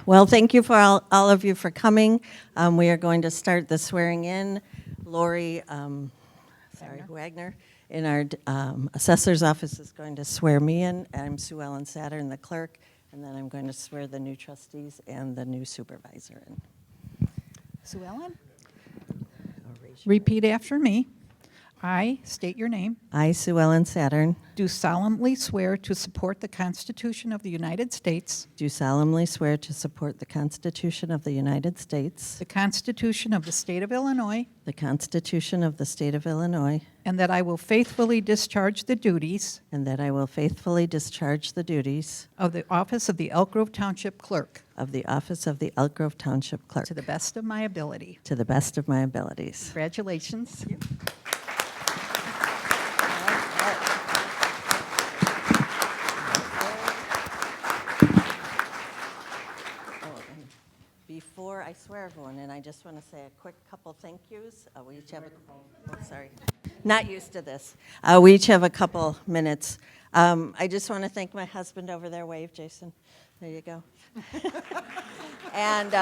Well, thank you for all of you for coming. We are going to start the swearing in. Lori Wagner in our assessor's office is going to swear me in. I'm Sue Ellen Saturn, the clerk, and then I'm going to swear the new trustees and the new supervisor in. Sue Ellen, repeat after me. I state your name. I, Sue Ellen Saturn, Do solemnly swear to support the Constitution of the United States, do solemnly swear to support the Constitution of the United States, the Constitution of the State of Illinois, the Constitution of the State of Illinois, and that I will faithfully discharge the duties and that I will faithfully discharge the duties of the office of the Elk Grove Township Clerk of the office of the Elk Grove Township Clerk to the best of my ability. to the best of my abilities. Congratulations. Before I swear everyone in, I just want to say a quick couple thank yous. We each have sorry, not used to this. We each have a couple minutes. I just want to thank my husband over there. Wave, Jason. There you go. And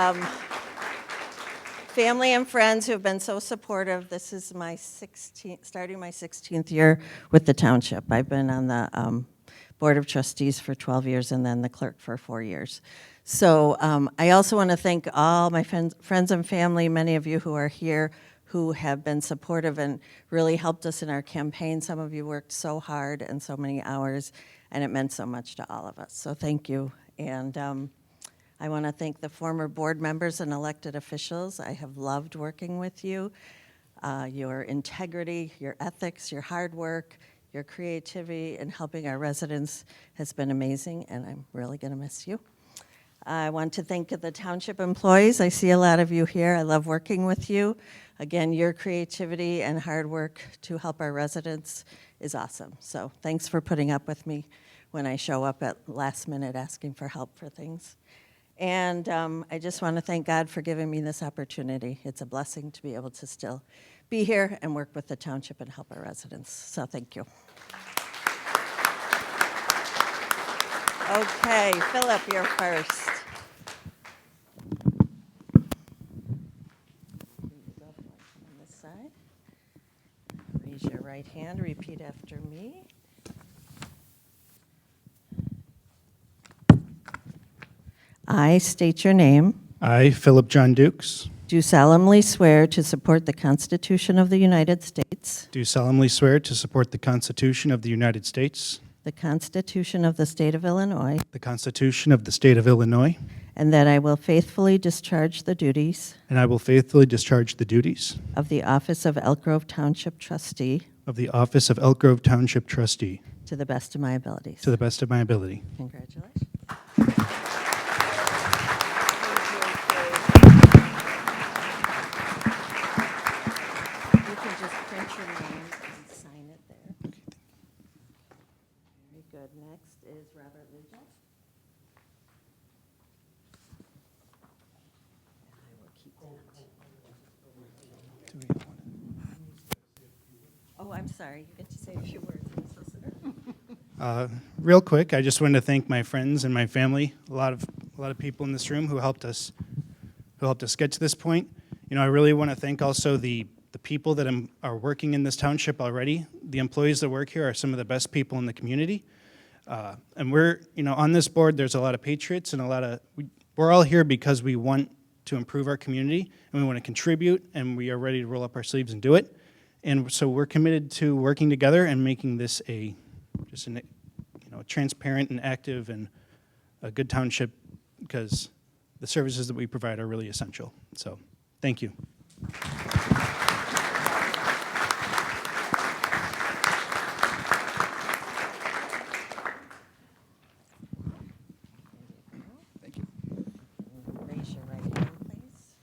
family and friends who have been so supportive. This is my starting my 16th year with the township. I've been on the Board of Trustees for 12 years and then the clerk for 4 years. So I also want to thank all my friends and family, many of you who are here, who have been supportive and really helped us in our campaign. Some of you worked so hard and so many hours, and it meant so much to all of us. So thank you. And I want to thank the former board members and elected officials. I have loved working with you. Your integrity, your ethics, your hard work, your creativity in helping our residents has been amazing, and I'm really going to miss you. I want to thank the township employees. I see a lot of you here. I love working with you. Again, your creativity and hard work to help our residents is awesome. So thanks for putting up with me when I show up at last minute asking for help for things. And I just want to thank God for giving me this opportunity. It's a blessing to be able to still be here and work with the township and help our residents. So thank you. Okay, Philip, you're first. On this side. Raise your right hand, repeat after me. I state your name. I, Philip John Dukes, Do solemnly swear to support the Constitution of the United States, do solemnly swear to support the Constitution of the United States, the Constitution of the State of Illinois, the Constitution of the State of Illinois, and that I will faithfully discharge the duties and I will faithfully discharge the duties of the office of Elk Grove Township Trustee of the office of Elk Grove Township Trustee to the best of my abilities. to the best of my ability. Congratulations. You can just print your name and sign it there. Very good. Next is Robert Lidgett. I will keep that. Oh, I'm sorry. You get to say a few words. I'm so sorry. Real quick, I just wanted to thank my friends and my family, a lot of people in this room who helped us get to this point. You know, I really want to thank also the people that are working in this township already. The employees that work here are some of the best people in the community. And we're, you know, on this board, there's a lot of patriots and we're all here because we want to improve our community and we want to contribute, and we are ready to roll up our sleeves and do it. And so we're committed to working together and making this a transparent and active and a good township, because the services that we provide are really essential. So, thank you. Thank you. Raise your right hand, please.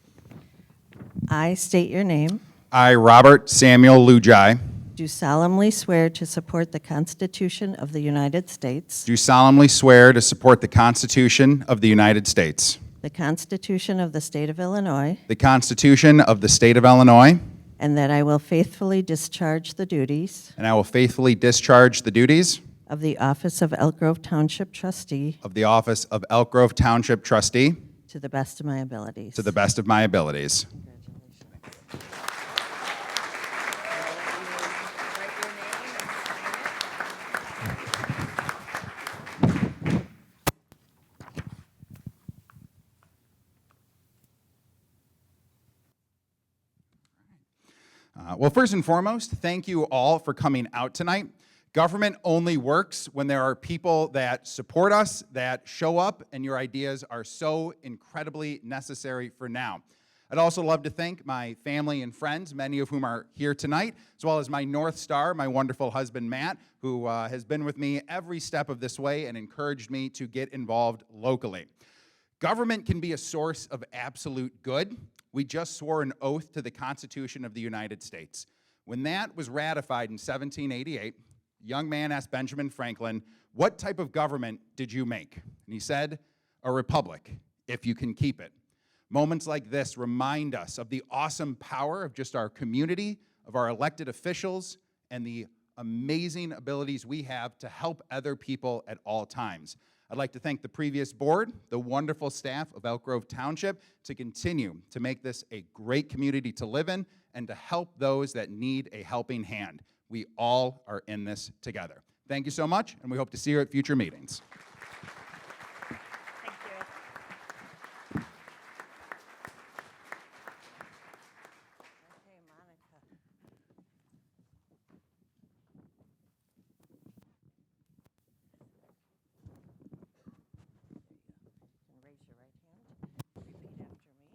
I state your name. I, Robert Samuel Lujai, Do solemnly swear to support the Constitution of the United States, do solemnly swear to support the Constitution of the United States, the Constitution of the State of Illinois, the Constitution of the State of Illinois, and that I will faithfully discharge the duties and I will faithfully discharge the duties of the office of Elk Grove Township Trustee of the office of Elk Grove Township Trustee to the best of my abilities. to the best of my abilities. Well, first and foremost, thank you all for coming out tonight. Government only works when there are people that support us, that show up, and your ideas are so incredibly necessary for now. I'd also love to thank my family and friends, many of whom are here tonight, as well as my North Star, my wonderful husband, Matt, who has been with me every step of this way and encouraged me to get involved locally. Government can be a source of absolute good. We just swore an oath to the Constitution of the United States. When that was ratified in 1788, a young man asked Benjamin Franklin, "What type of government did you make?" And he said, "A republic, if you can keep it." Moments like this remind us of the awesome power of just our community, of our elected officials, and the amazing abilities we have to help other people at all times. I'd like to thank the previous board, the wonderful staff of Elk Grove Township, to continue to make this a great community to live in and to help those that need a helping hand. We all are in this together. Thank you so much, and we hope to see you at future meetings. Okay, Monica. And raise your right hand. Repeat after me.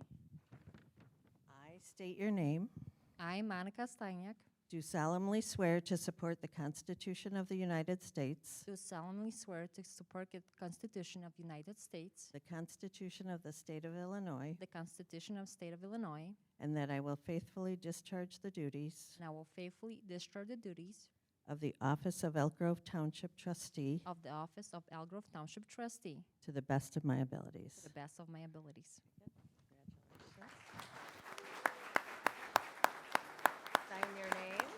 I state your name. I, Monica Steinyak, Do solemnly swear to support the Constitution of the United States, do solemnly swear to support the Constitution of the United States, the Constitution of the State of Illinois, the Constitution of the State of Illinois, and that I will faithfully discharge the duties and I will faithfully discharge the duties of the office of Elk Grove Township Trustee of the office of Elk Grove Township Trustee to the best of my to abilities. the best of my abilities. Sign your name,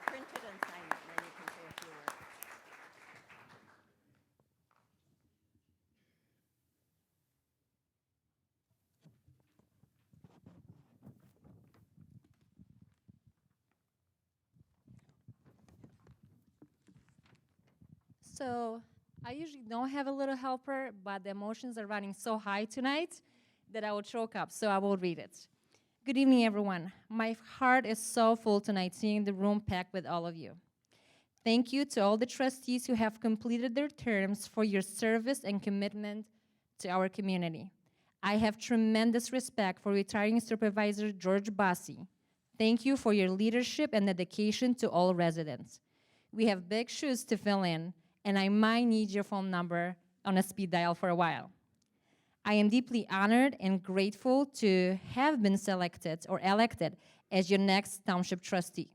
print it and sign it, and then you can say a few words. So I usually don't have a little helper, but the emotions are running so high tonight that I will choke up, so I will read it. Good evening, everyone. My heart is so full tonight seeing the room packed with all of you. Thank you to all the trustees who have completed their terms for your service and commitment to our community. I have tremendous respect for retiring Supervisor George Bassi. Thank you for your leadership and dedication to all residents. We have big shoes to fill in, and I might need your phone number on a speed dial for a while. I am deeply honored and grateful to have been selected or elected as your next township trustee.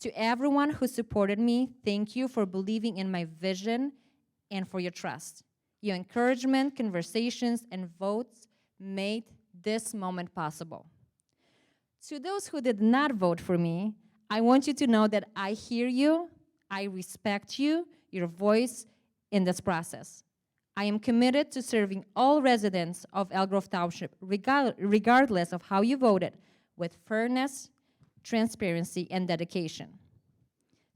To everyone who supported me, thank you for believing in my vision and for your trust. Your encouragement, conversations, and votes made this moment possible. To those who did not vote for me, I want you to know that I hear you, I respect you, your voice in this process. I am committed to serving all residents of Elk Grove Township, regardless of how you voted, with fairness, transparency, and dedication.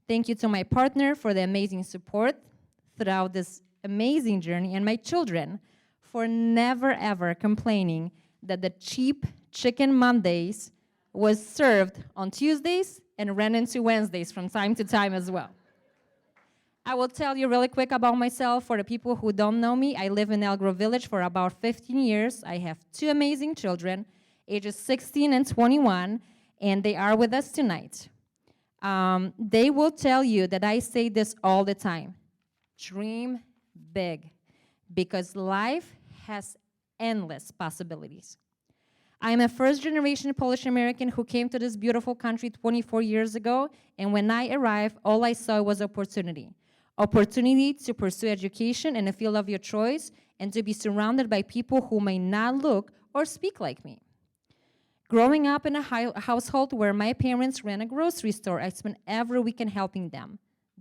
Thank you to my partner for the amazing support throughout this amazing journey, and my children for never ever complaining that the cheap chicken Mondays was served on Tuesdays and ran into Wednesdays from time to time as well. I will tell you really quick about myself. For the people who don't know me, I live in Elk Grove Village for about 15 years. I have two amazing children, ages 16 and 21, and they are with us tonight. They will tell you that I say this all the time. Dream big, because life has endless possibilities. I am a first-generation Polish American who came to this beautiful country 24 years ago, and when I arrived, all I saw was opportunity. Opportunity to pursue education in a field of your choice and to be surrounded by people who may not look or speak like me. Growing up in a household where my parents ran a grocery store, I spent every weekend helping them.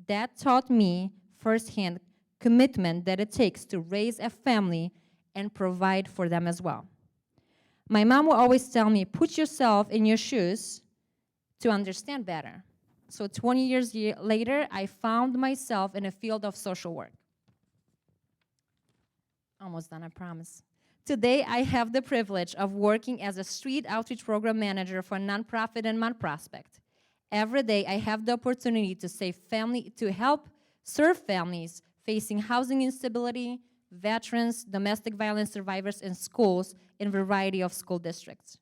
That taught me firsthand commitment that it takes to raise a family and provide for them as well. My mom will always tell me, put yourself in your shoes to understand better. So 20 years later, I found myself in a field of social work. Almost done, I promise. Today, I have the privilege of working as a street outreach program manager for a nonprofit in Mount Prospect. Every day, I have the opportunity to help serve families facing housing instability, veterans, domestic violence survivors, and schools in a variety of school districts.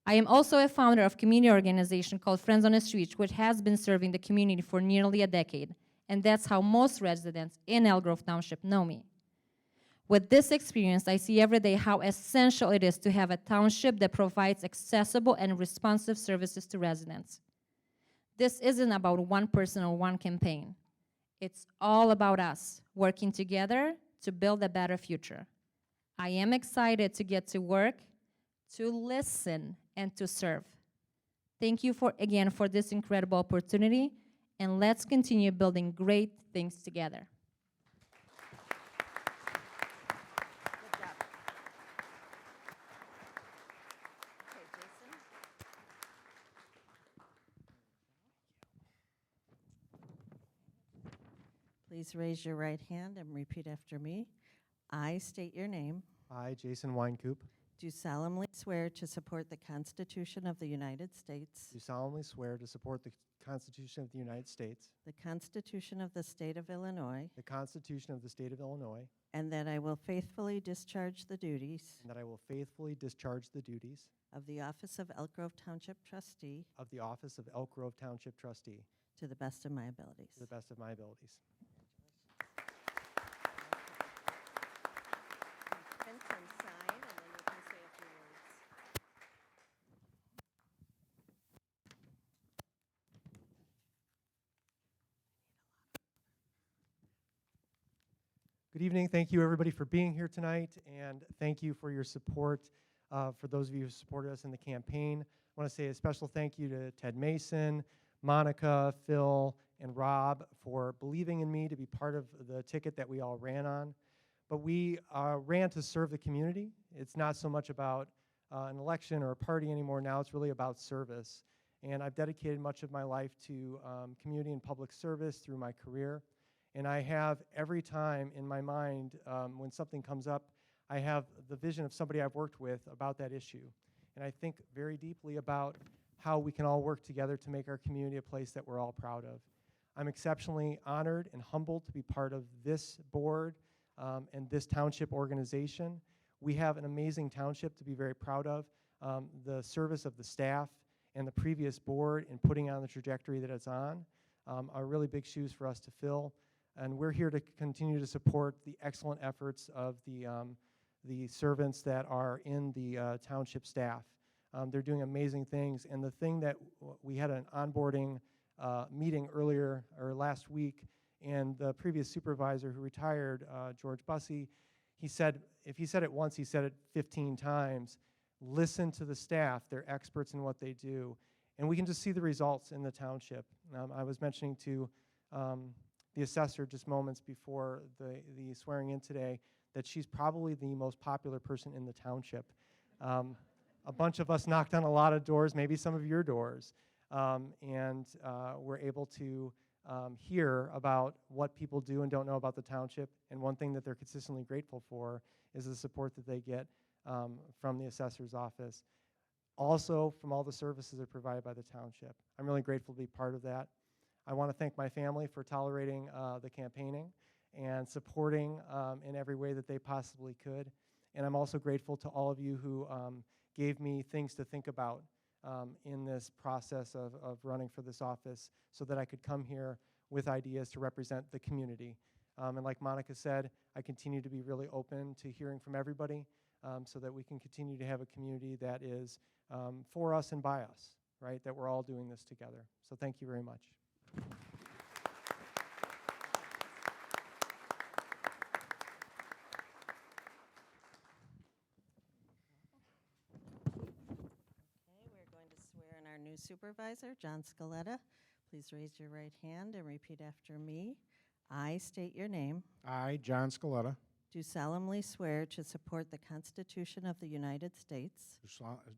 I am also a founder of a community organization called Friends on the Street, which has been serving the community for nearly a decade, and that's how most residents in Elk Grove Township know me. With this experience, I see every day how essential it is to have a township that provides accessible and responsive services to residents. This isn't about one person or one campaign. It's all about us working together to build a better future. I am excited to get to work, to listen, and to serve. Thank you again for this incredible opportunity, and let's continue building great things together. Please raise your right hand and repeat after me. I state your name. I, Jason Weinkoop, Do solemnly swear to support the Constitution of the United States, do solemnly swear to support the Constitution of the United States, the Constitution of the State of Illinois, the Constitution of the State of Illinois, and that I will faithfully discharge the duties and that I will faithfully discharge the duties of the office of Elk Grove Township Trustee of the office of Elk Grove Township Trustee to the best of my abilities. to the best of my abilities. Print and sign, and then you can say a few words. Good evening. Thank you, everybody, for being here tonight, and thank you for your support. For those of you who supported us in the campaign, I want to say a special thank you to Ted Mason, Monica, Phil, and Rob for believing in me to be part of the ticket that we all ran on. But we ran to serve the community. It's not so much about an election or a party anymore. Now it's really about service. And I've dedicated much of my life to community and public service through my career. And I have every time in my mind, when something comes up, I have the vision of somebody I've worked with about that issue. And I think very deeply about how we can all work together to make our community a place that we're all proud of. I'm exceptionally honored and humbled to be part of this board and this township organization. We have an amazing township to be very proud of. The service of the staff and the previous board in putting on the trajectory that it's on are really big shoes for us to fill. And we're here to continue to support the excellent efforts of the servants that are in the township staff. They're doing amazing things. And the thing that we had an onboarding meeting earlier or last week, and the previous supervisor who retired, George Bussey, he said, if he said it once, he said it 15 times. Listen to the staff. They're experts in what they do. And we can just see the results in the township. I was mentioning to the assessor just moments before the swearing in today that she's probably the most popular person in the township. A bunch of us knocked on a lot of doors, maybe some of your doors, and we're able to hear about what people do and don't know about the township. And one thing that they're consistently grateful for is the support that they get from the assessor's office. Also, from all the services that are provided by the township. I'm really grateful to be part of that. I want to thank my family for tolerating the campaigning and supporting in every way that they possibly could. And I'm also grateful to all of you who gave me things to think about in this process of running for this office so that I could come here with ideas to represent the community. And like Monica said, I continue to be really open to hearing from everybody so that we can continue to have a community that is for us and by us, right? That we're all doing this together. So thank you very much. We're going to swear in our new supervisor, John Scaletta. Please raise your right hand and repeat after me. I state your name. I, John Scaletta, do solemnly swear to support the Constitution of the United States,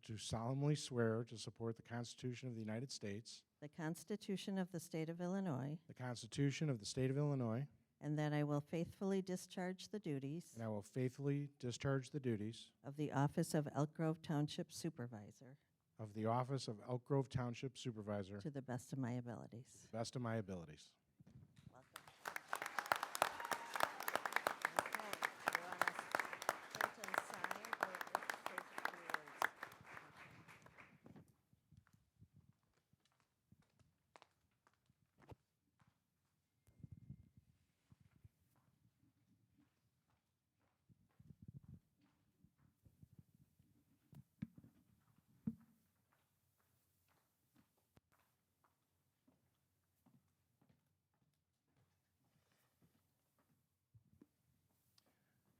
Do solemnly swear to support the Constitution of the United States, the Constitution of the State of Illinois, the Constitution of the State of Illinois, and that I will faithfully discharge the duties and I will faithfully discharge the duties of the office of Elk Grove Township Supervisor of the office of Elk Grove Township Supervisor to the best of my abilities. to the best of my abilities. Welcome. Okay, you want to print and sign, or take yours?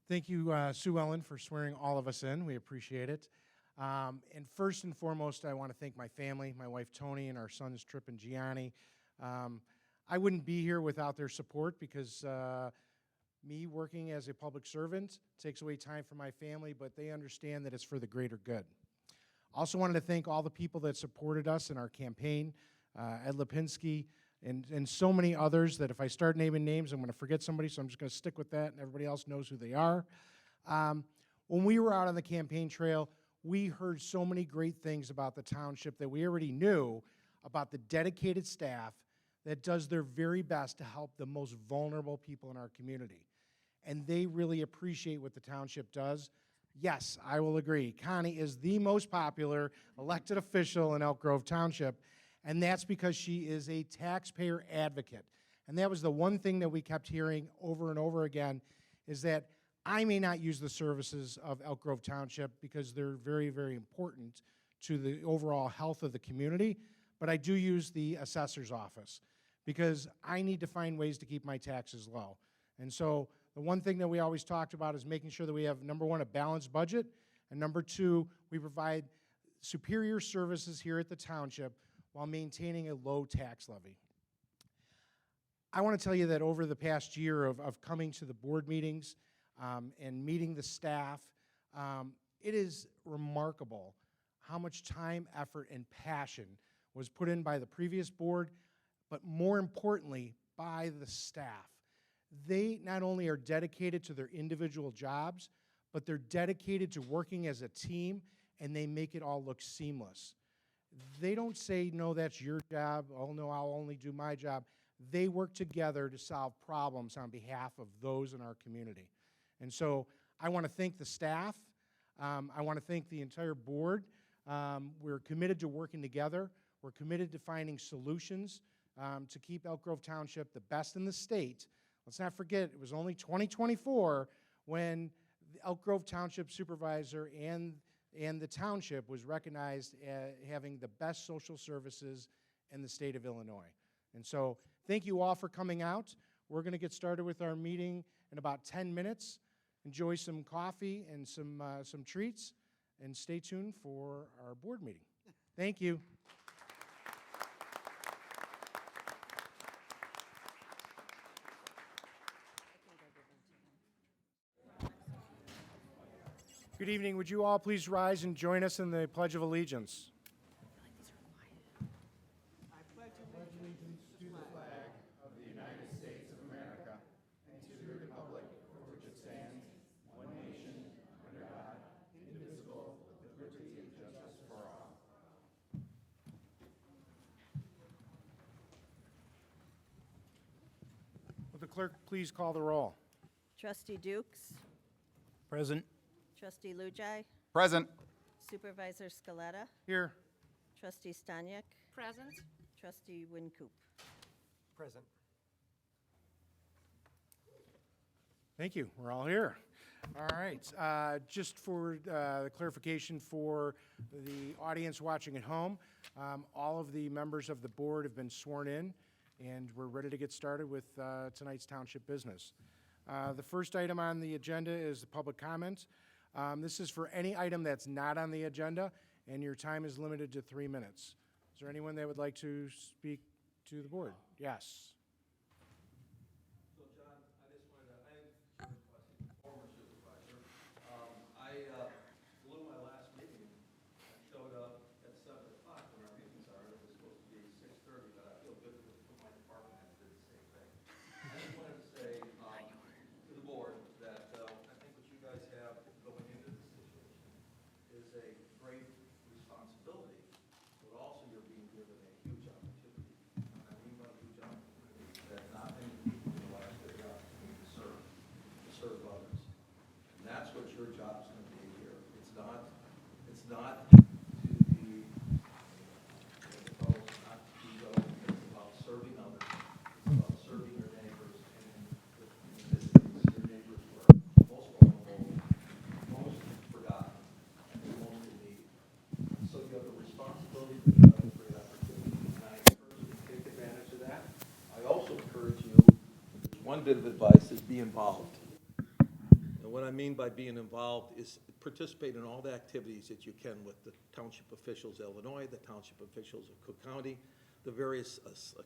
Thank you, Sue Ellen, for swearing all of us in. We appreciate it. And first and foremost, I want to thank my family, my wife Tony, and our sons Tripp and Gianni. I wouldn't be here without their support because me working as a public servant takes away time from my family, but they understand that it's for the greater good. Also wanted to thank all the people that supported us in our campaign, Ed Lipinski, and so many others that if I start naming names, I'm going to forget somebody, so I'm just going to stick with that, and everybody else knows who they are. When we were out on the campaign trail, we heard so many great things about the township that we already knew about the dedicated staff that does their very best to help the most vulnerable people in our community. And they really appreciate what the township does. Yes, I will agree. Connie is the most popular elected official in Elk Grove Township, and that's because she is a taxpayer advocate. And that was the one thing that we kept hearing over and over again, is that I may not use the services of Elk Grove Township because they're very, very important to the overall health of the community, but I do use the assessor's office because I need to find ways to keep my taxes low. And so the one thing that we always talked about is making sure that we have, number one, a balanced budget, and number two, we provide superior services here at the township while maintaining a low tax levy. I want to tell you that over the past year of coming to the board meetings and meeting the staff, it is remarkable how much time, effort, and passion was put in by the previous board, but more importantly, by the staff. They not only are dedicated to their individual jobs, but they're dedicated to working as a team, and they make it all look seamless. They don't say, no, that's your job, oh no, I'll only do my job. They work together to solve problems on behalf of those in our community. And so I want to thank the staff. I want to thank the entire board. We're committed to working together. We're committed to finding solutions to keep Elk Grove Township the best in the state. Let's not forget, it was only 2024 when the Elk Grove Township Supervisor and the township was recognized as having the best social services in the state of Illinois. And so thank you all for coming out. We're going to get started with our meeting in about 10 minutes. Enjoy some coffee and some treats, and stay tuned for our board meeting. Thank you. Good evening. Would you all please rise and join us in the Pledge of Allegiance? I pledge allegiance to the flag of the United States of America and to the republic for which it stands, one nation, under God, indivisible, with liberty and justice for all. Will the clerk please call the roll? Trustee Dukes, Present. Trustee Lujai, Present. Supervisor Scaletta, Here. Trustee Stanyek, Present. Trustee Wincoop. Present. Thank you. We're all here. All right. Just for clarification for the audience watching at home, all of the members of the board have been sworn in, and we're ready to get started with tonight's township business. The first item on the agenda is the public comment. This is for any item that's not on the agenda, and your time is limited to 3 minutes. Is there anyone that would like to speak to the board? Yes. So, John, I just wanted to, I have a question. Former it's not to be, not ego, it's about serving others. It's about serving your neighbors, and in this case, your neighbors were most vulnerable, most forgotten, and the most in need. So you have a responsibility, but you have a great opportunity, and I encourage you to take advantage of that. I also encourage you, one bit of advice is be involved. And what I mean by being involved is participate in all the activities that you can with the township officials of Illinois, the township officials of Cook County, the various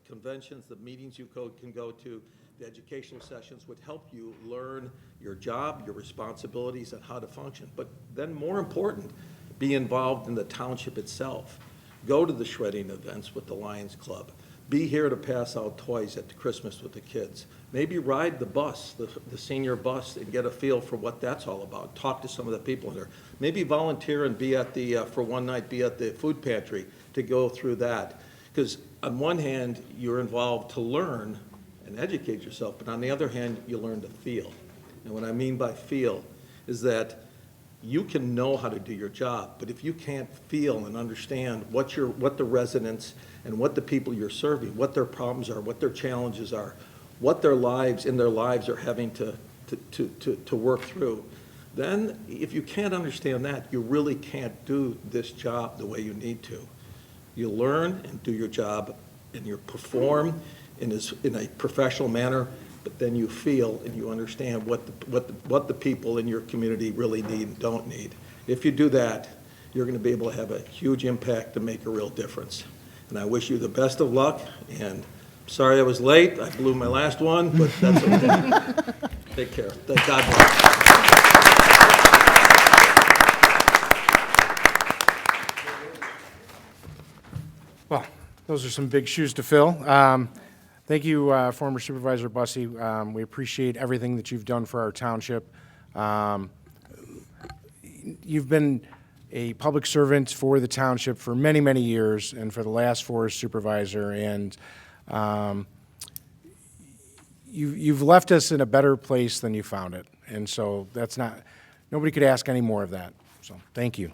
conventions, the meetings you can go to, the educational sessions would help you learn your job, your responsibilities, and how to function. But then more important, be involved in the township itself. Go to the shredding events with the Lions Club. Be here to pass out toys at Christmas with the kids. Maybe ride the bus, the senior bus, and get a feel for what that's all about. Talk to some of the people there. Maybe volunteer and be at the, for one night, be at the food pantry to go through that. Because on one hand, you're involved to learn and educate yourself, but on the other hand, you learn to feel. And what I mean by feel is that you can know how to do your job, but if you can't feel and understand what the residents and what the people you're serving, what their problems are, what their challenges are, what their lives are having to work through, then if you can't understand that, you really can't do this job the way you need to. You learn and do your job, and you perform in a professional manner, but then you feel and you understand what the people in your community really need and don't need. If you do that, you're going to be able to have a huge impact to make a real difference. And I wish you the best of luck, and sorry I was late. I blew my last one, but that's okay. Take care. Thank God bless. Well, those are some big shoes to fill. Thank you, former Supervisor Bussey. We appreciate everything that you've done for our township. You've been a public servant for the township for many, many years, and for the last 4 as supervisor, and you've left us in a better place than you found it. And so that's not, nobody could ask any more of that. So thank you.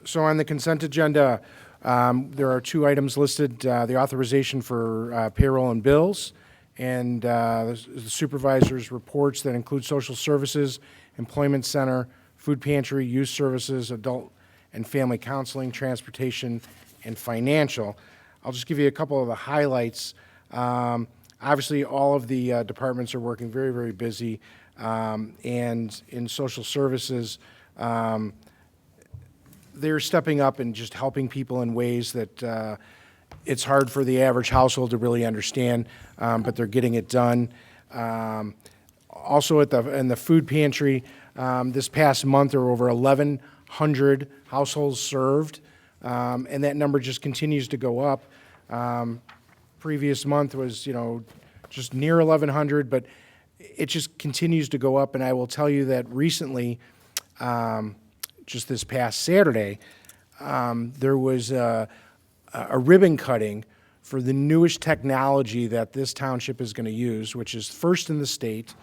So on the consent agenda, there are 2 items listed, the authorization for payroll and bills, and the supervisor's reports that include social services, employment center, food pantry, youth services, adult and family counseling, transportation, and financial. I'll just give you a couple of the highlights. Obviously, all of the departments are working very, very busy, and in social services, they're stepping up and just helping people in ways that it's hard for the average household to really understand, but they're getting it done. Also in the food pantry, this past month there were over 1,100 households served, and that number just continues to go up. Previous month was, just near 1,100, but it just continues to go up, and I will tell you that recently, just this past Saturday, there was a ribbon cutting for the newest technology that this township is going to use, which is first in the state,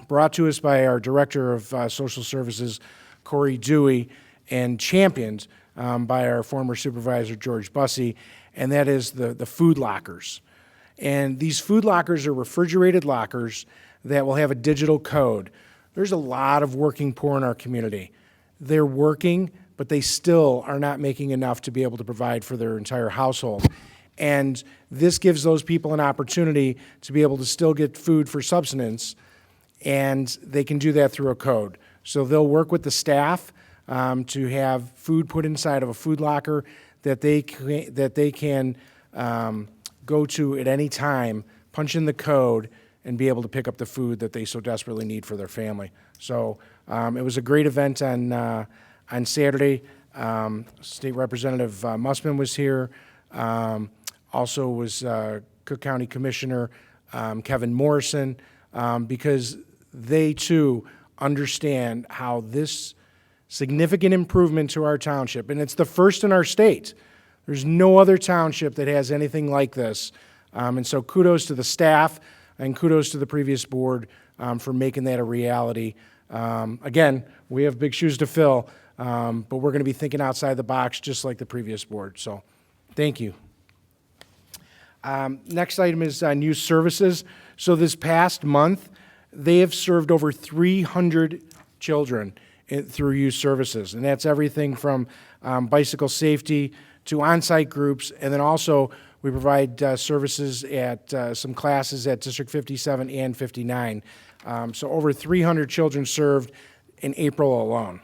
brought to us by our Director of Social Services, Corey Dewey, and championed by our former Supervisor, George Bussey, and that is the food lockers. And these food lockers are refrigerated lockers that will have a digital code. There's a lot of working poor in our community. They're working, but they still are not making enough to be able to provide for their entire household. And this gives those people an opportunity to be able to still get food for subsistence, and they can do that through a code. So they'll work with the staff to have food put inside of a food locker that they can go to at any time, punch in the code, and be able to pick up the food that they so desperately need for their family. So it was a great event on Saturday. State Representative Mussman was here. Also was Cook County Commissioner Kevin Morrison, because they too understand how this significant improvement to our township, and it's the first in our state. There's no other township that has anything like this, And so kudos to the staff and kudos to the previous board for making that a reality. Again, we have big shoes to fill, but we're going to be thinking outside the box just like the previous board. So thank you. Next item is youth services. So this past month, they have served over 300 children through youth services. And that's everything from bicycle safety to on-site groups. And then also we provide services at some classes at District 57 and 59. So over 300 children served in April alone.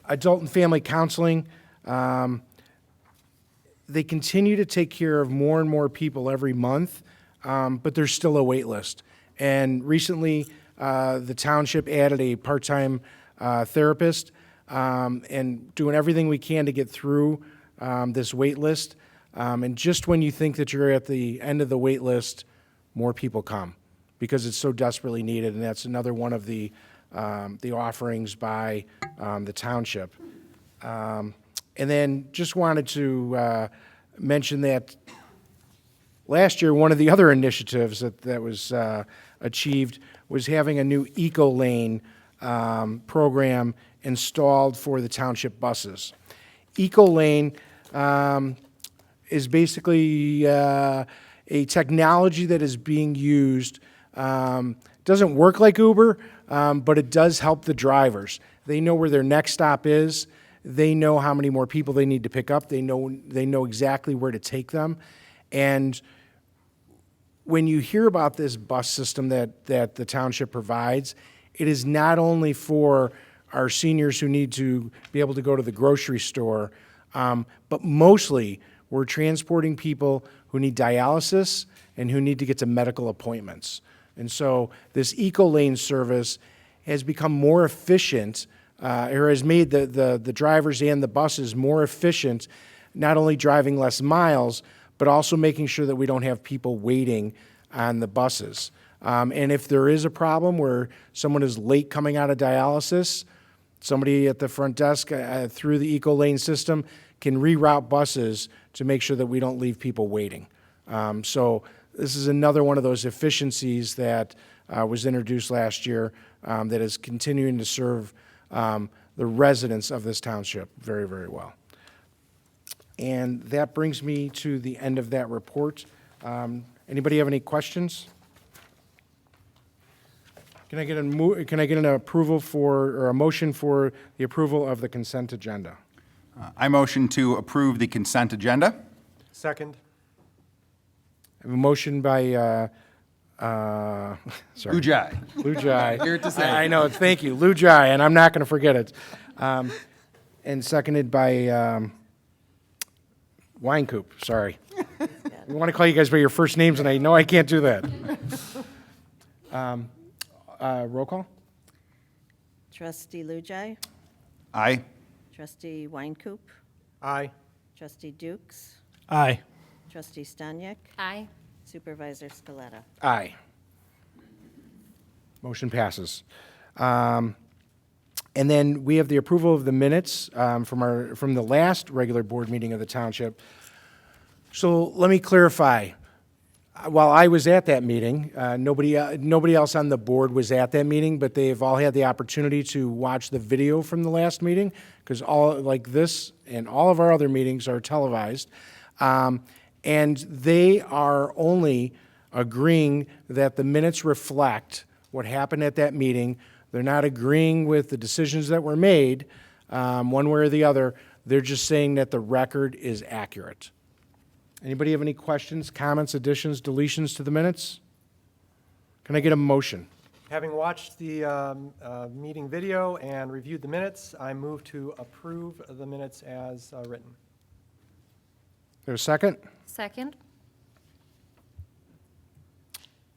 Adult and family counseling. They continue to take care of more and more people every month, but there's still a wait list. And recently, the township added a part-time therapist and doing everything we can to get through this wait list. And just when you think that you're at the end of the wait list, more people come because it's so desperately needed. And that's another one of the offerings by the township. And then just wanted to mention that last year, one of the other initiatives that was achieved was having a new eco lane program installed for the township buses. Eco lane is basically a technology that is being used. Doesn't work like Uber, but it does help the drivers. They know where their next stop is. They know how many more people they need to pick up. They know exactly where to take them. And when you hear about this bus system that the township provides, it is not only for our seniors who need to be able to go to the grocery store, but mostly we're transporting people who need dialysis and who need to get to medical appointments. And so this eco lane service has become more efficient, or has made the drivers and the buses more efficient, not only driving less miles, but also making sure that we don't have people waiting on the buses. And if there is a problem where someone is late coming out of dialysis, somebody at the front desk through the eco lane system can reroute buses to make sure that we don't leave people waiting. So this is another one of those efficiencies that was introduced last year that is continuing to serve the residents of this township very, very well. And that brings me to the end of that report. Anybody have any questions? Can I get an approval or a motion for the approval of the consent agenda? I motion to approve the consent agenda. Second. I have a motion by, sorry. Lujai. Lou Jai. Here to say. I know, thank you, Lou Jai, and I'm not going to forget it. And seconded by Winecoop, sorry. I want to call you guys by your first names, and I know I can't do that. Roll call? Trustee Lujai, Aye. Trustee Winecoop, Aye. Trustee Dukes, Aye. Trustee Stanyek, Aye. Supervisor Scaletta. Aye. Motion passes. And then we have the approval of the minutes from the last regular board meeting of the township. So let me clarify. While I was at that meeting, nobody else on the board was at that meeting, but they've all had the opportunity to watch the video from the last meeting, because all like this and all of our other meetings are televised. And they are only agreeing that the minutes reflect what happened at that meeting. They're not agreeing with the decisions that were made, one way or the other. They're just saying that the record is accurate. Anybody have any questions, comments, additions, deletions to the minutes? Can I get a motion? Having watched the meeting video and reviewed the minutes, I move to approve the minutes as written. There's a second? Second.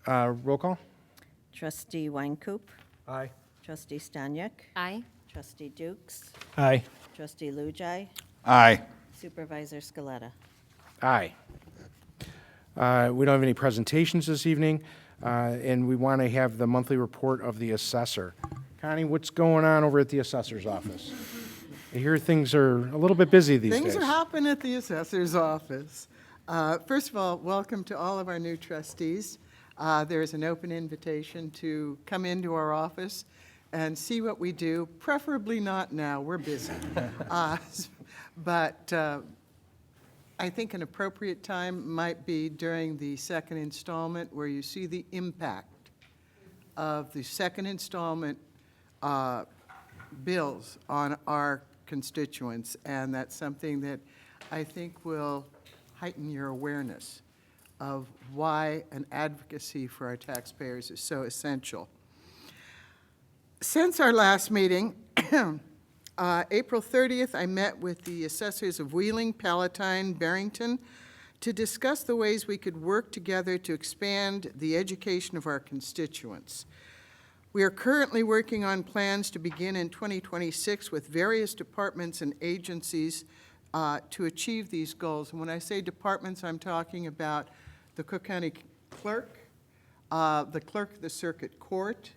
Roll call? Trustee Winecoop, Aye. Trustee Stanyek, Aye. Trustee Dukes, Aye. Trustee Lujai, Aye. Supervisor Scaletta. Aye. We don't have any presentations this evening, and we want to have the monthly report of the assessor. Connie, what's going on over at the assessor's office? I hear things are a little bit busy these days. Things are happening at the assessor's office. First of all, welcome to all of our new trustees. There is an open invitation to come into our office and see what we do, preferably not now, we're busy. But I think an appropriate time might be during the second installment where you see the impact of the second installment bills on our constituents, and that's something that I think will heighten your awareness of why an advocacy for our taxpayers is so essential. Since our last meeting, April 30th, I met with the assessors of Wheeling, Palatine, Barrington to discuss the ways we could work together to expand the education of our constituents. We are currently working on plans to begin in 2026 with various departments and agencies to achieve these goals. And when I say departments, I'm talking about the Cook County Clerk, the Clerk of the Circuit Court,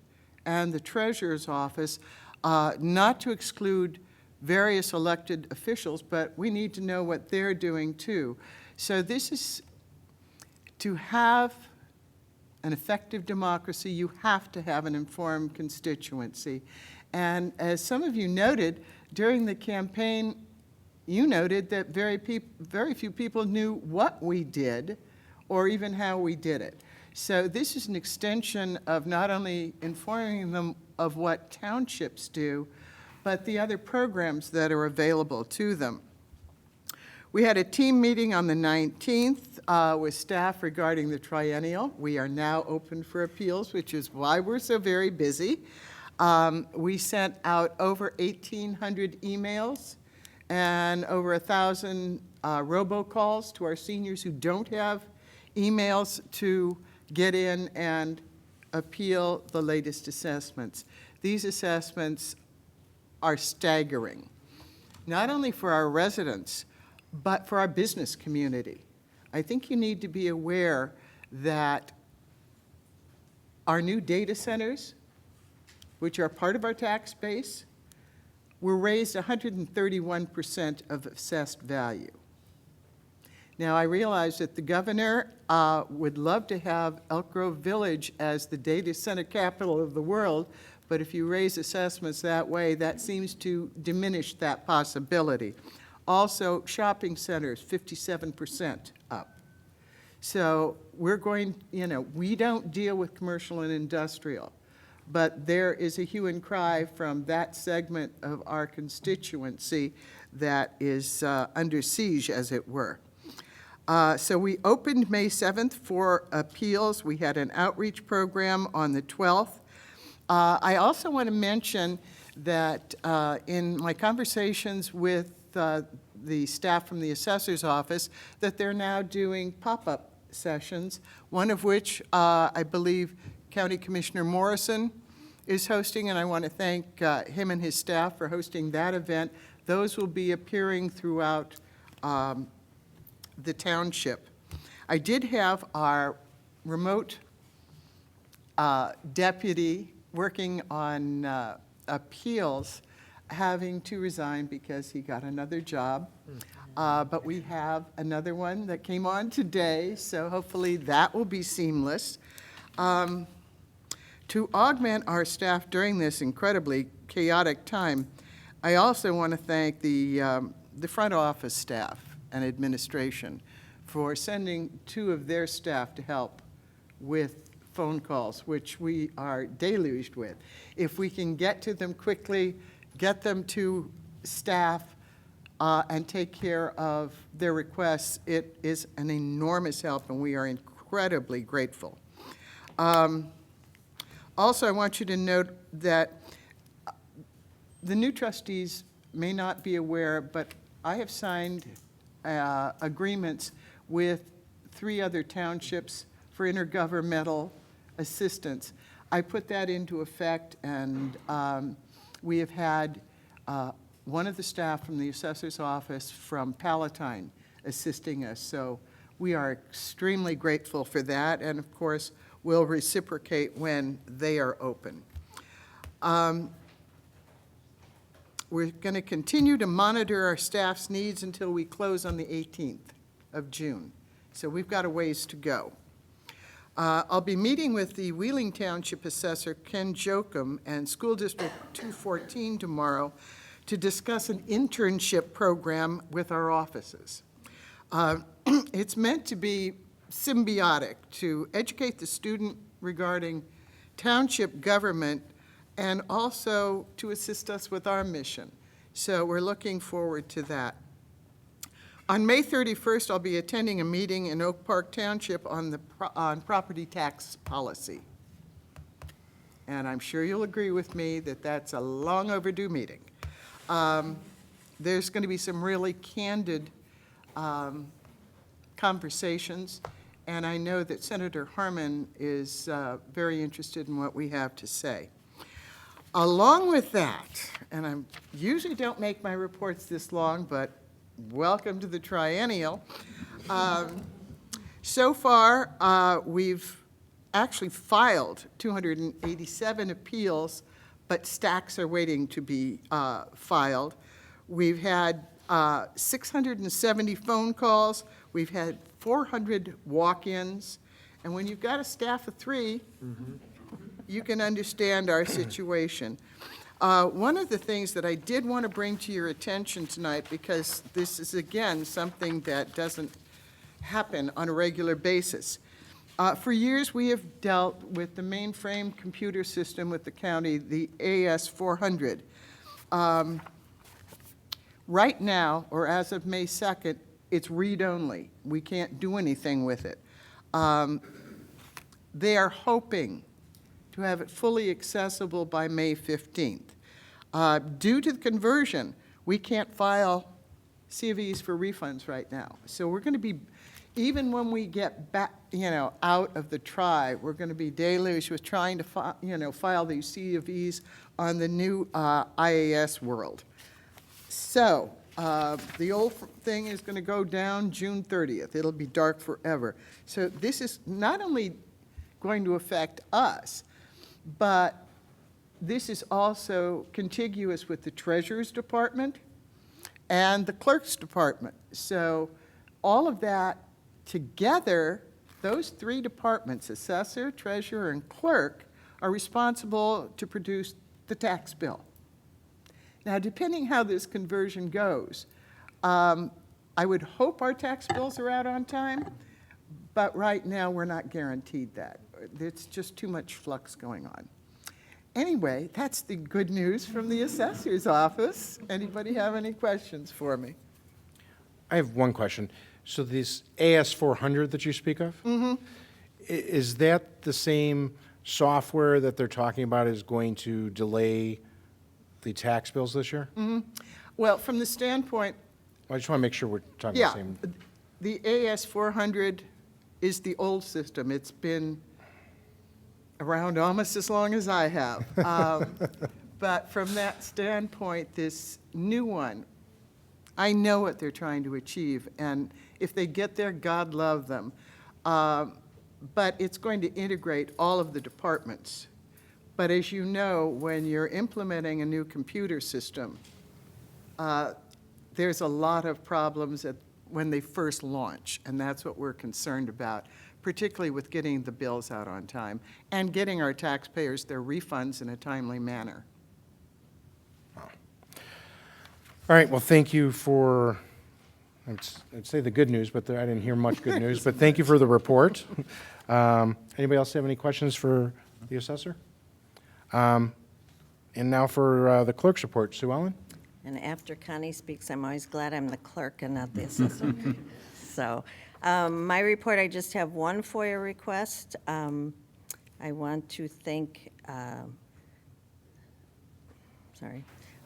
and the Treasurer's Office, not to exclude various elected officials, but we need to know what they're doing too. So this is, to have an effective democracy, you have to have an informed constituency. And as some of you noted, during the campaign, you noted that very few people knew what we did or even how we did it. So this is an extension of not only informing them of what townships do, but the other programs that are available to them. We had a team meeting on the 19th with staff regarding the triennial. We are now open for appeals, which is why we're so very busy. We sent out over 1,800 emails and over 1,000 robocalls to our seniors who don't have emails to get in and appeal the latest assessments. These assessments are staggering, not only for our residents, but for our business community. I think you need to be aware that our new data centers, which are part of our tax base, were raised 131% of assessed value. Now, I realize that the governor would love to have Elk Grove Village as the data center capital of the world, but if you raise assessments that way, that seems to diminish that possibility. Also, shopping centers, 57% up. So we're going, we don't deal with commercial and industrial, but there is a hue and cry from that segment of our constituency that is under siege, as it were. So we opened May 7th for appeals. We had an outreach program on the 12th. I also want to mention that in my conversations with the staff from the assessor's office, that they're now doing pop-up sessions, one of which I believe County Commissioner Morrison is hosting, and I want to thank him and his staff for hosting that event. Those will be appearing throughout the township. I did have our remote deputy working on appeals having to resign because he got another job. But we have another one that came on today, so hopefully that will be seamless. To augment our staff during this incredibly chaotic time, I also want to thank the front office staff and administration for sending 2 of their staff to help with phone calls, which we are deluged with. If we can get to them quickly, get them to staff, and take care of their requests, it is an enormous help, and we are incredibly grateful. Also, I want you to note that the new trustees may not be aware, but I have signed agreements with 3 other townships for intergovernmental assistance. I put that into effect, and we have had one of the staff from the assessor's office from Palatine assisting us. So we are extremely grateful for that, and of course, we'll reciprocate when they are open. We're going to continue to monitor our staff's needs until we close on the 18th of June. So we've got a ways to go. I'll be meeting with the Wheeling Township Assessor, Ken Jochum, and School District 214 tomorrow to discuss an internship program with our offices. It's meant to be symbiotic, to educate the student regarding township government and also to assist us with our mission. So we're looking forward to that. On May 31st, I'll be attending a meeting in Oak Park Township on property tax policy. And I'm sure you'll agree with me that that's a long overdue meeting. There's going to be some really candid conversations, and I know that Senator Harmon is very interested in what we have to say. Along with that, and I usually don't make my reports this long, but welcome to the triennial. So far, we've actually filed 287 appeals, but stacks are waiting to be filed. We've had 670 phone calls. We've had 400 walk-ins. And when you've got a staff of 3, you can understand our situation. One of the things that I did want to bring to your attention tonight, because this is, again, something that doesn't happen on a regular basis. For years, we have dealt with the mainframe computer system with the county, the AS400. Right now, or as of May 2nd, it's read-only. We can't do anything with it. They are hoping to have it fully accessible by May 15th. Due to the conversion, we can't file CVs for refunds right now. So we're going to be, even when we get back, out of the try, we're going to be deluge with trying to file these CVs on the new IAS world. So the old thing is going to go down June 30th. It'll be dark forever. So this is not only going to affect us, but this is also contiguous with the Treasurer's Department and the Clerk's Department. So all of that together, those 3 departments, Assessor, Treasurer, and Clerk, are responsible to produce the tax bill. Now, depending how this conversion goes, I would hope our tax bills are out on time, but right now we're not guaranteed that. It's just too much flux going on. Anyway, that's the good news from the assessor's office. Anybody have any questions for me? I have one question. So this AS400 that you speak of, is that the same software that they're talking about is going to delay the tax bills this year? Well, from the standpoint, I just want to make sure we're talking yeah, the same. the AS400 is the old system. It's been around almost as long as I have. But from that standpoint, this new one, I know what they're trying to achieve, and if they get there, God love them. But it's going to integrate all of the departments. But as you know, when you're implementing a new computer system, there's a lot of problems when they first launch, and that's what we're concerned about, particularly with getting the bills out on time and getting our taxpayers their refunds in a timely manner. All right, well, thank you for, I'd say the good news, but I didn't hear much good news, but thank you for the report. Anybody else have any questions for the assessor? And now for the clerk's report. Sue Ellen? And after Connie speaks, I'm always glad I'm the clerk and not the assistant. So my report, I just have one FOIA request. I want to thank,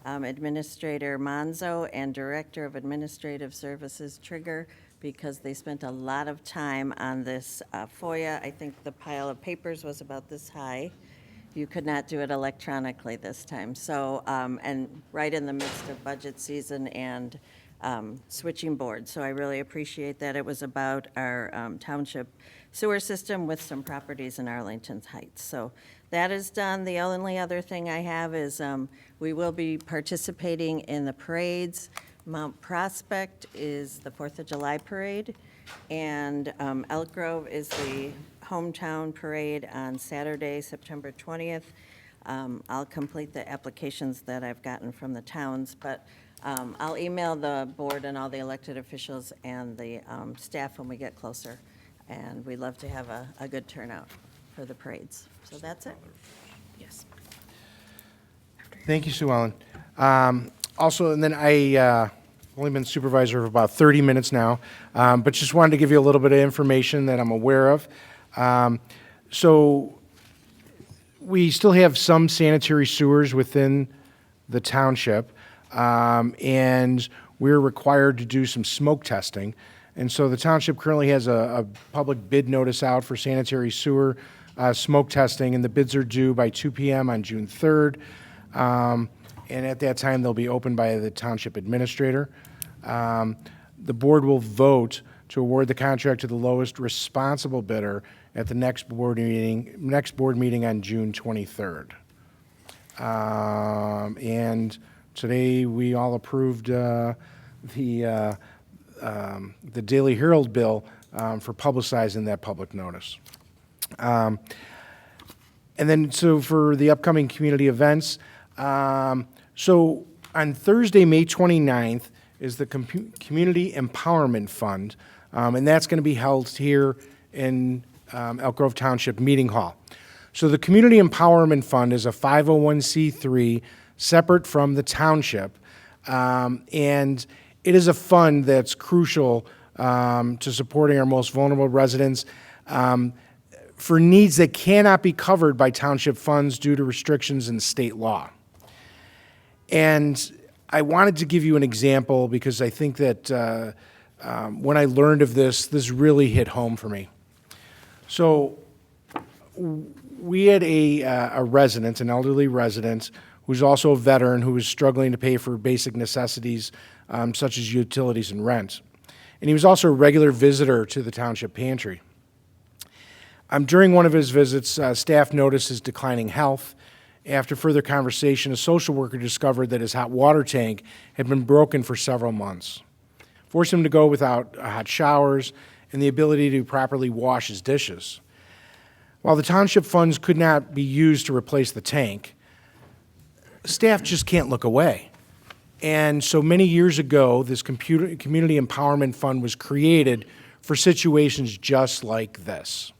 Administrator Monzo and Director of Administrative Services Trigger, because they spent a lot of time on this FOIA. I think the pile of papers was about this high. You could not do it electronically this time. So, and right in the midst of budget season and switching boards. So I really appreciate that. It was about our township sewer system with some properties in Arlington Heights. So that is done. The only other thing I have is we will be participating in the parades Mount Prospect is the 4th of July parade, and Elk Grove is the hometown parade on Saturday, September 20th. I'll complete the applications that I've gotten from the towns, but I'll email the board and all the elected officials and the staff when we get closer. And we'd love to have a good turnout for the parades. So that's it. Yes. Thank you, Sue Ellen. Also, and then I only been supervisor for about 30 minutes now, but just wanted to give you a little bit of information that I'm aware of. So we still have some sanitary sewers within the township, and we're required to do some smoke testing. And so the township currently has a public bid notice out for sanitary sewer smoke testing, and the bids are due by 2 p.m. on June 3rd. And at that time, they'll be opened by the township administrator. The board will vote to award the contract to the lowest responsible bidder at the next board meeting on June 23rd. And today, we all approved the Daily Herald bill for publicizing that public notice. And then, so for the upcoming community events, so on Thursday, May 29th, is the Community Empowerment Fund, and that's going to be held here in Elk Grove Township Meeting Hall. So the Community Empowerment Fund is a 501c3 separate from the township, and it is a fund that's crucial to supporting our most vulnerable residents for needs that cannot be covered by township funds due to restrictions in state law. And I wanted to give you an example because I think that when I learned of this really hit home for me. So we had a resident, an elderly resident, who's also a veteran who was struggling to pay for basic necessities such as utilities and rent. And he was also a regular visitor to the township pantry. During one of his visits, staff noticed his declining health. After further conversation, a social worker discovered that his hot water tank had been broken for several months, forced him to go without hot showers and the ability to properly wash his dishes. While the township funds could not be used to replace the tank, staff just can't look away. And so many years ago, this Community Empowerment Fund was created for situations just like this.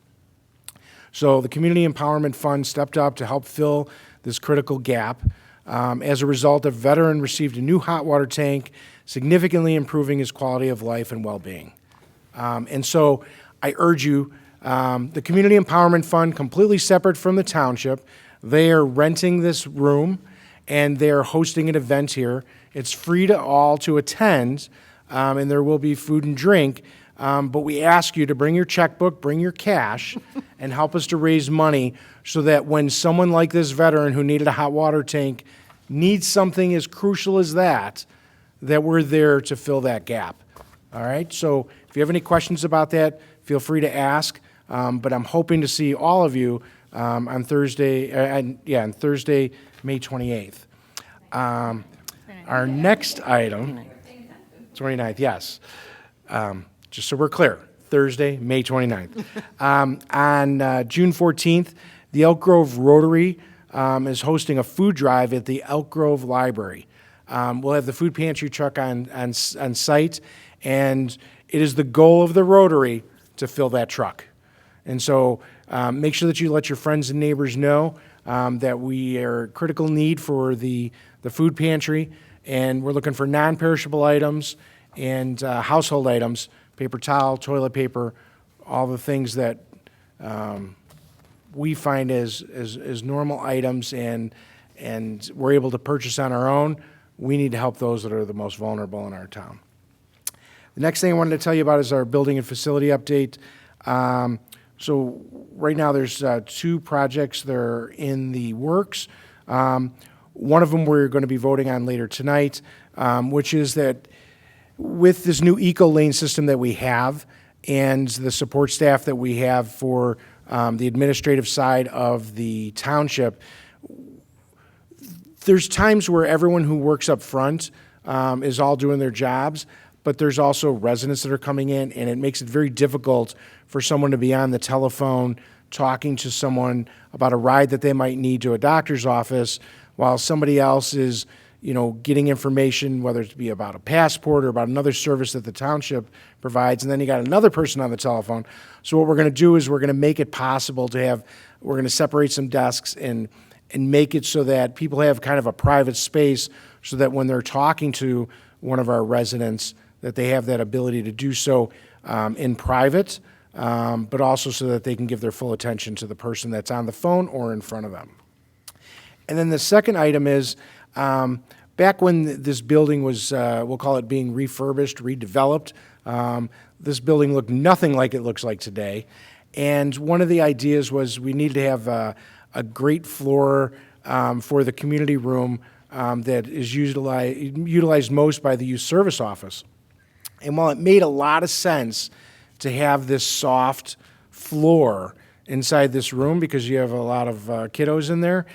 So the Community Empowerment Fund stepped up to help fill this critical gap. As a result, a veteran received a new hot water tank, significantly improving his quality of life and well-being. And so I urge you, the Community Empowerment Fund, completely separate from the township, they are renting this room and they are hosting an event here. It's free to all to attend, and there will be food and drink. But we ask you to bring your checkbook, bring your cash, and help us to raise money so that when someone like this veteran who needed a hot water tank needs something as crucial as that we're there to fill that gap. All right? So if you have any questions about that, feel free to ask. But I'm hoping to see all of you on Thursday, on Thursday, May 28th. Our next item, 29th, yes. Just so we're clear, Thursday, May 29th. On June 14th, the Elk Grove Rotary is hosting a food drive at the Elk Grove Library. We'll have the food pantry truck on site, and it is the goal of the Rotary to fill that truck. And so make sure that you let your friends and neighbors know that we are critical need for the food pantry, and we're looking for non-perishable items and household items, paper towel, toilet paper, all the things that we find as normal items and we're able to purchase on our own. We need to help those that are the most vulnerable in our town. The next thing I wanted to tell you about is our building and facility update. So right now there's 2 projects that are in the works. One of them we're going to be voting on later tonight, which is that with this new eco-lane system that we have and the support staff that we have for the administrative side of the township, there's times where everyone who works up front is all doing their jobs, but there's also residents that are coming in, and it makes it very difficult for someone to be on the telephone talking to someone about a ride that they might need to a doctor's office while somebody else is, getting information, whether it be about a passport or about another service that the township provides, and then you got another person on the telephone. So what we're going to do is we're going to make it possible to have, we're going to separate some desks and make it so that people have kind of a private space so that when they're talking to one of our residents, that they have that ability to do so in private, but also so that they can give their full attention to the person that's on the phone or in front of them. And then the second item is, back when this building was, we'll call it being refurbished, redeveloped, this building looked nothing like it looks like today. And one of the ideas was we needed to have a great floor for the community room that is utilized most by the youth service office. And while it made a lot of sense to have this soft floor inside this room because you have a lot of kiddos in there,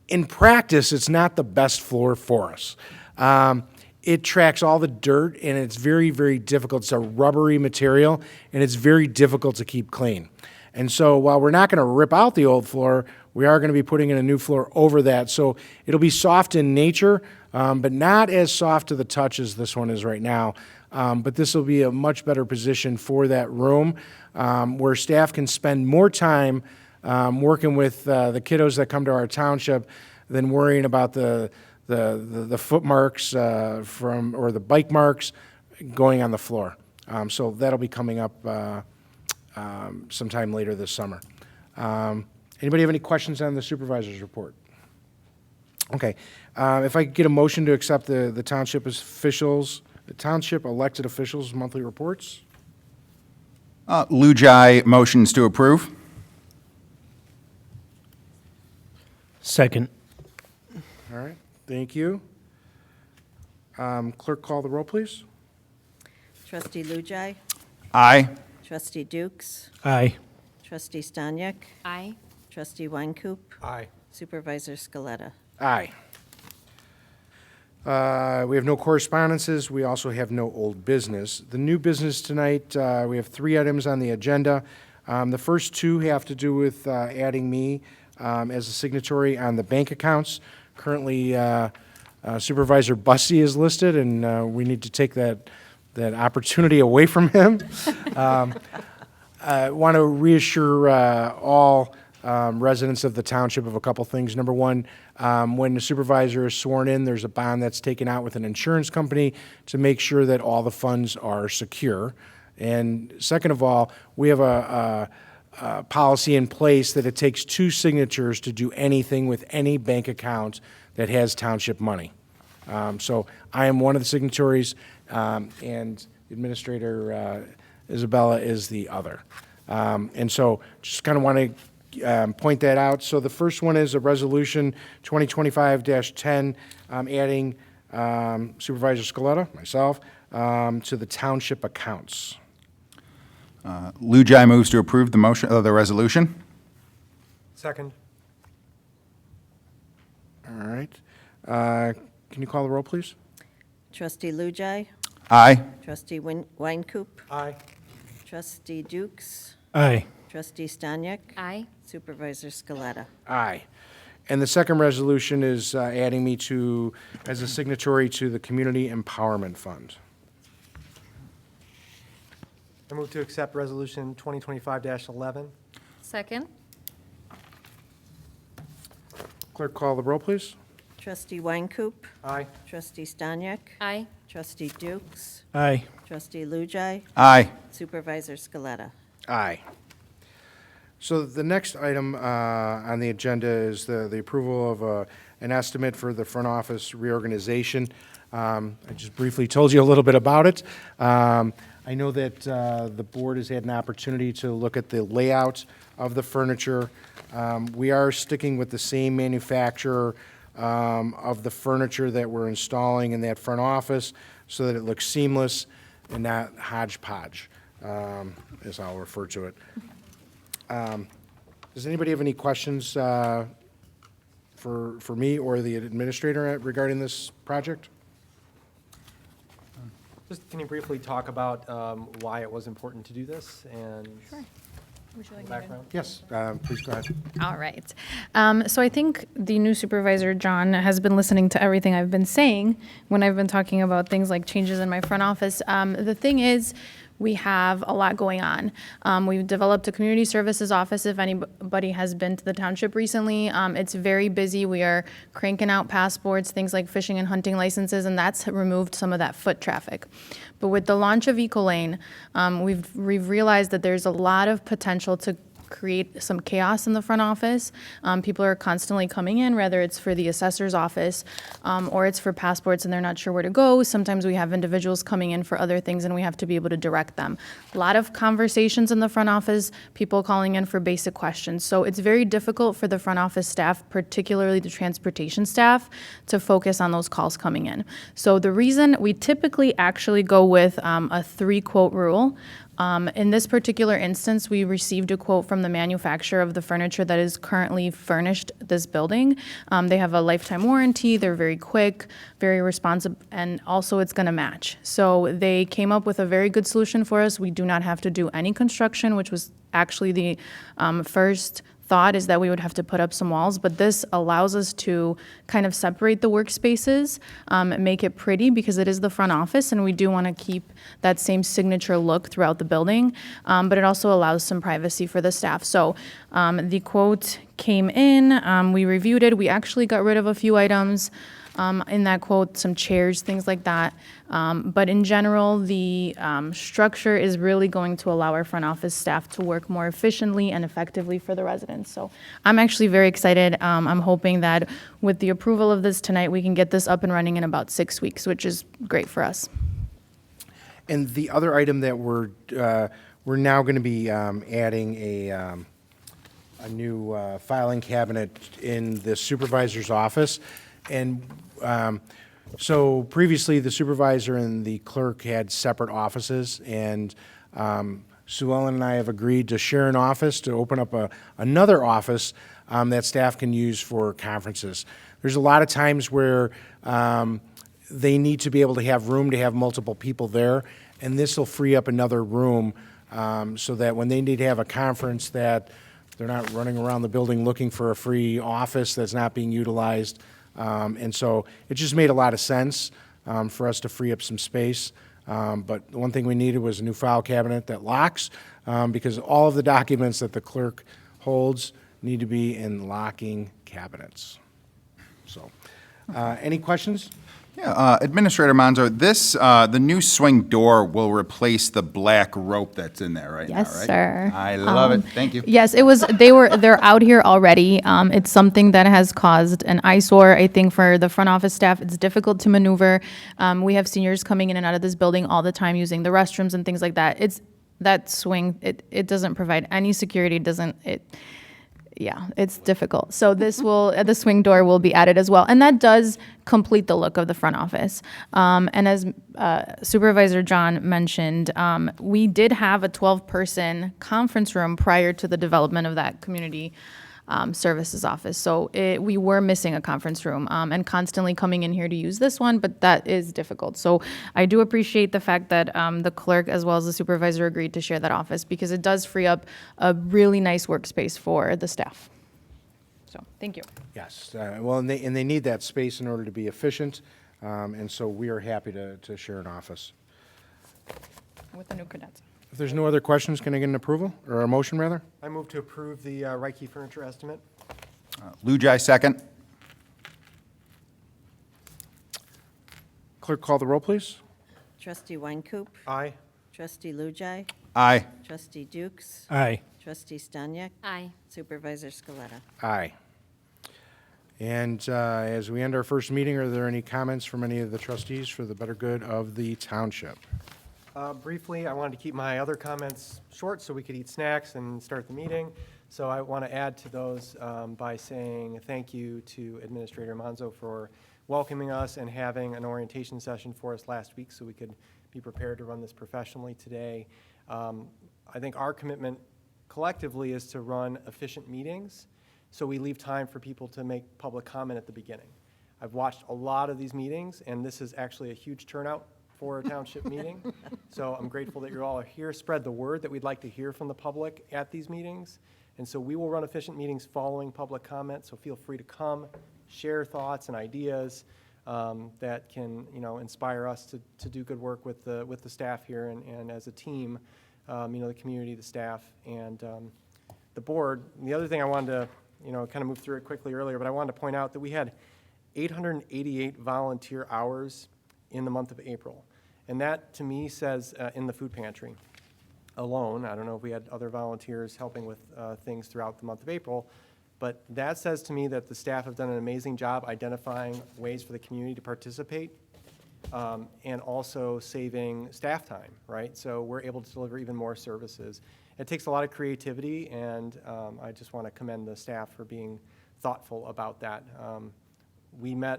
in practice, it's not the best floor for us. It tracks all the dirt, and it's very, very difficult. It's a rubbery material, and it's very difficult to keep clean. And so while we're not going to rip out the old floor, we are going to be putting in a new floor over that. So it'll be soft in nature, but not as soft to the touch as this one is right now. But this will be a much better position for that room where staff can spend more time working with the kiddos that come to our township than worrying about the foot marks or the bike marks going on the floor. So that'll be coming up sometime later this summer. Anybody have any questions on the supervisor's report? Okay. If I could get a motion to accept the township elected officials' monthly reports. Lujai motions to approve. Second. All right. Thank you. Clerk, call the roll, please. Trustee Lujai. Aye. Trustee Dukes. Aye. Trustee Stanyek. Aye. Trustee Weincoop. Aye. Supervisor Scaletta. Aye. We have no correspondences. We also have no old business. The new business tonight, we have 3 items on the agenda. The first 2 have to do with adding me as a signatory on the bank accounts. Currently, Supervisor Bussey is listed, and we need to take that opportunity away from him. I want to reassure all residents of the township of a couple things. Number one, when the supervisor is sworn in, there's a bond that's taken out with an insurance company to make sure that all the funds are secure. And second of all, we have a policy in place that it takes 2 signatures to do anything with any bank account that has township money. So I am one of the signatories, and Administrator Isabella is the other. And so just kind of want to point that out. So the first one is a resolution 2025-10, adding Supervisor Scaletta, myself, to the township accounts. Lujai moves to approve the motion of the resolution. Second. All right. Can you call the roll, please? Trustee Lujai. Aye. Trustee Weincoop. Aye. Trustee Dukes. Aye. Trustee Stanyek. Aye. Supervisor Scaletta. Aye. And the second resolution is adding me as a signatory to the Community Empowerment Fund. I move to accept Resolution 2025-11. Second. Clerk, call the roll, please. Trustee Weincoop. Aye. Trustee Stanyek. Aye. Trustee Dukes. Aye. Trustee Lujai. Aye. Supervisor Scaletta. Aye. So the next item on the agenda is the approval of an estimate for the front office reorganization. I just briefly told you a little bit about it. I know that the board has had an opportunity to look at the layout of the furniture. We are sticking with the same manufacturer of the furniture that we're installing in that front office so that it looks seamless and not hodgepodge, as I'll refer to it. Does anybody have any questions for for me or the administrator regarding this project? Just, can you briefly talk about why it was important to do this and Would you like me to? background? Yes, please go ahead. All right. So I think the new supervisor, John, has been listening to everything I've been saying when I've been talking about things like changes in my front office. The thing is, we have a lot going on. We've developed a community services office. If anybody has been to the township recently, it's very busy. We are cranking out passports, things like fishing and hunting licenses, and that's removed some of that foot traffic. But with the launch of EcoLane, we've realized that there's a lot of potential to create some chaos in the front office. People are constantly coming in, whether it's for the assessor's office or it's for passports and they're not sure where to go. Sometimes we have individuals coming in for other things and we have to be able to direct them. A lot of conversations in the front office, people calling in for basic questions. So it's very difficult for the front office staff, particularly the transportation staff, to focus on those calls coming in. So the reason we typically actually go with a 3-quote rule. In this particular instance, we received a quote from the manufacturer of the furniture that is currently furnished this building. They have a lifetime warranty, they're very quick, very responsive, and also it's gonna match. So they came up with a very good solution for us. We do not have to do any construction, which was actually the first thought, is that we would have to put up some walls, but this allows us to kind of separate the workspaces, make it pretty because it is the front office and we do want to keep that same signature look throughout the building, but it also allows some privacy for the staff. So the quote came in, we reviewed it, we actually got rid of a few items in that quote, some chairs, things like that. But in general, the structure is really going to allow our front office staff to work more efficiently and effectively for the residents. So I'm actually very excited. I'm hoping that with the approval of this tonight, we can get this up and running in about 6 weeks, which is great for us. And the other item that we're now going to be adding a new filing cabinet in the supervisor's office. And so previously, the supervisor and the clerk had separate offices, and Sue Ellen and I have agreed to share an office, to open up another office that staff can use for conferences. There's a lot of times where they need to be able to have room to have multiple people there, and this will free up another room so that when they need to have a conference, that they're not running around the building looking for a free office that's not being utilized. And so it just made a lot of sense for us to free up some space. But the one thing we needed was a new file cabinet that locks, because all of the documents that the clerk holds need to be in locking cabinets. So, any questions? Yeah, Administrator Monzo, this, the new swing door will replace the black rope that's in there right now, right? Yes, sir. I love it. Thank you. Yes, they're out here already. It's something that has caused an eyesore, I think, for the front office staff. It's difficult to maneuver. We have seniors coming in and out of this building all the time using the restrooms and things like that. That swing, it doesn't provide any security, yeah, it's difficult. So the swing door will be added as well. And that does complete the look of the front office. And as Supervisor John mentioned, we did have a 12-person conference room prior to the development of that community services office. So we were missing a conference room and constantly coming in here to use this one, but that is difficult. So I do appreciate the fact that the clerk as well as the supervisor agreed to share that office, because it does free up a really nice workspace for the staff. So thank you. Yes. Well, and they need that space in order to be efficient, and so we are happy to share an office. With the new cadets. If there's no other questions, can I get an approval, or a motion, rather? I move to approve the Reiki furniture estimate. Lujai, second. Clerk, call the roll, please. Trustee Weincoop, Aye. Trustee Lujai, Aye. Trustee Dukes, Aye. Trustee Stanyek, Aye. Supervisor Scaletta. Aye. And as we end our first meeting, are there any comments from any of the trustees for the better good of the township? Briefly, I wanted to keep my other comments short so we could eat snacks and start the meeting. So I want to add to those by saying thank you to Administrator Monzo for welcoming us and having an orientation session for us last week so we could be prepared to run this professionally today. I think our commitment collectively is to run efficient meetings. so we leave time for people to make public comment at the beginning. I've watched a lot of these meetings, and this is actually a huge turnout for a township meeting. So I'm grateful that you all are here. Spread the word that we'd like to hear from the public at these meetings. And so we will run efficient meetings following public comment, so feel free to come, share thoughts and ideas that can, inspire us to do good work with the staff here and as a team, the community, the staff, and the board. And the other thing I wanted to, kind of move through it quickly earlier, but I wanted to point out that we had 888 volunteer hours in the month of April. And that, to me, says in the food pantry alone, I don't know if we had other volunteers helping with things throughout the month of April, but that says to me that the staff have done an amazing job identifying ways for the community to participate and also saving staff time, right? So we're able to deliver even more services. It takes a lot of creativity, and I just want to commend the staff for being thoughtful about that.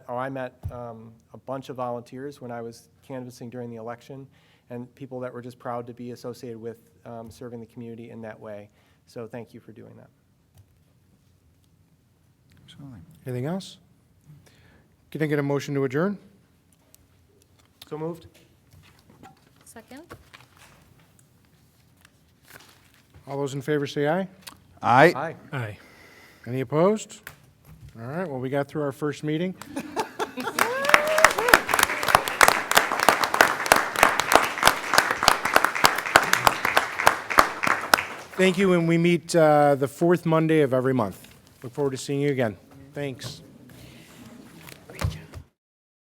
I met a bunch of volunteers when I was canvassing during the election, and people that were just proud to be associated with serving the community in that way. So thank you for doing that. Absolutely. Anything else? Can I get a motion to adjourn? So moved. Second? All those in favor say aye. Aye. Aye. Aye. Any opposed? All right, well, we got through our first meeting. Thank you, and we meet the fourth Monday of every month. Look forward to seeing you again. Thanks.